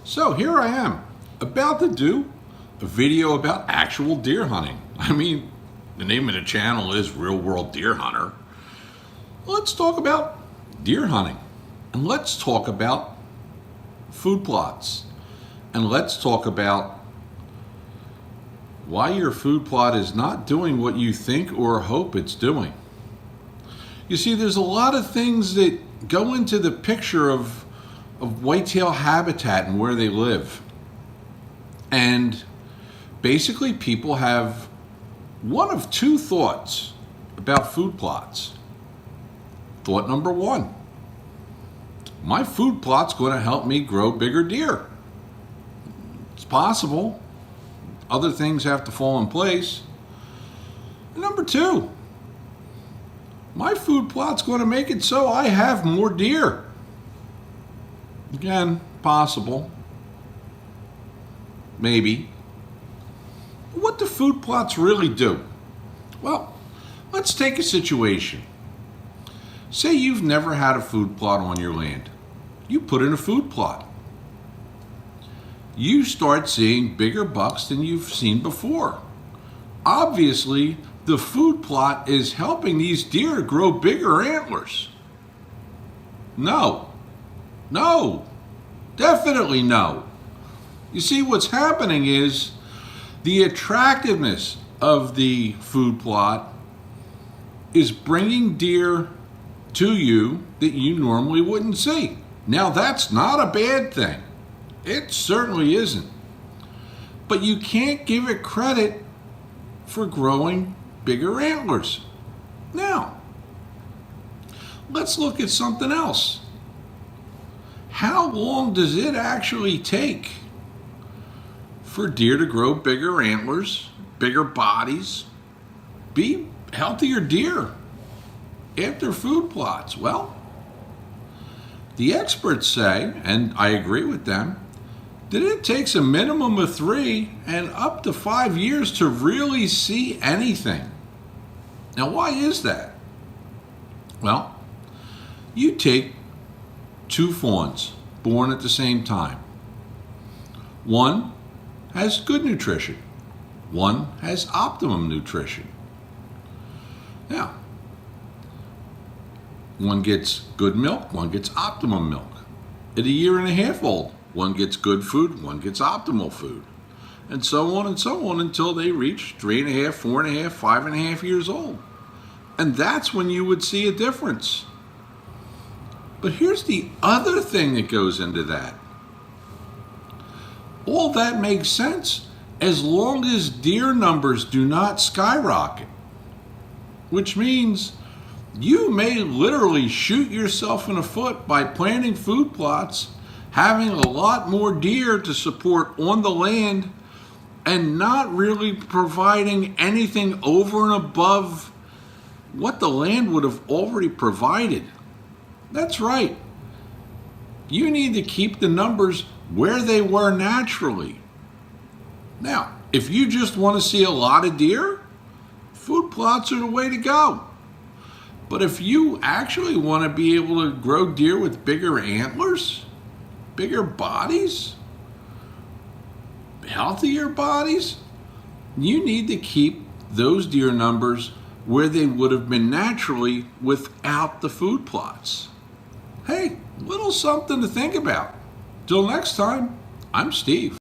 So here I am, about to do a video about actual deer hunting. I mean, the name of the channel is Real World Deer Hunter. Let's talk about deer hunting. And let's talk about food plots. And let's talk about why your food plot is not doing what you think or hope it's doing. You see, there's a lot of things that go into the picture of whitetail habitat and where they live. And basically people have one of two thoughts about food plots. Thought number one, my food plot's going to help me grow bigger deer. It's possible. Other things have to fall in place. And number two, my food plot's going to make it so I have more deer. Again, possible. Maybe. What do food plots really do? Well, let's take a situation. Say you've never had a food plot on your land. You put in a food plot. You start seeing bigger bucks than you've seen before. Obviously, the food plot is helping these deer grow bigger antlers. No, definitely no. You see, what's happening is the attractiveness of the food plot is bringing deer to you that you normally wouldn't see. Now, that's not a bad thing. It certainly isn't. But you can't give it credit for growing bigger antlers. Now, let's look at something else. How long does it actually take for deer to grow bigger antlers, bigger bodies, be healthier deer after food plots? Well, the experts say, and I agree with them, that it takes a minimum of 3 and up to 5 years to really see anything. Now, why is that? Well, you take 2 fawns born at the same time. One has good nutrition. One has optimum nutrition. Now, one gets good milk, one gets optimum milk. At 1.5 years old, one gets good food, one gets optimal food. And so on until they reach 3.5, 4.5, 5.5 years old. And that's when you would see a difference. But here's the other thing that goes into that. All that makes sense as long as deer numbers do not skyrocket, which means you may literally shoot yourself in the foot by planting food plots, having a lot more deer to support on the land, and not really providing anything over and above what the land would have already provided. That's right. You need to keep the numbers where they were naturally. Now, if you just want to see a lot of deer, food plots are the way to go. But if you actually want to be able to grow deer with bigger antlers, bigger bodies, healthier bodies, you need to keep those deer numbers where they would have been naturally without the food plots. Hey, little something to think about. Till next time, I'm Steve.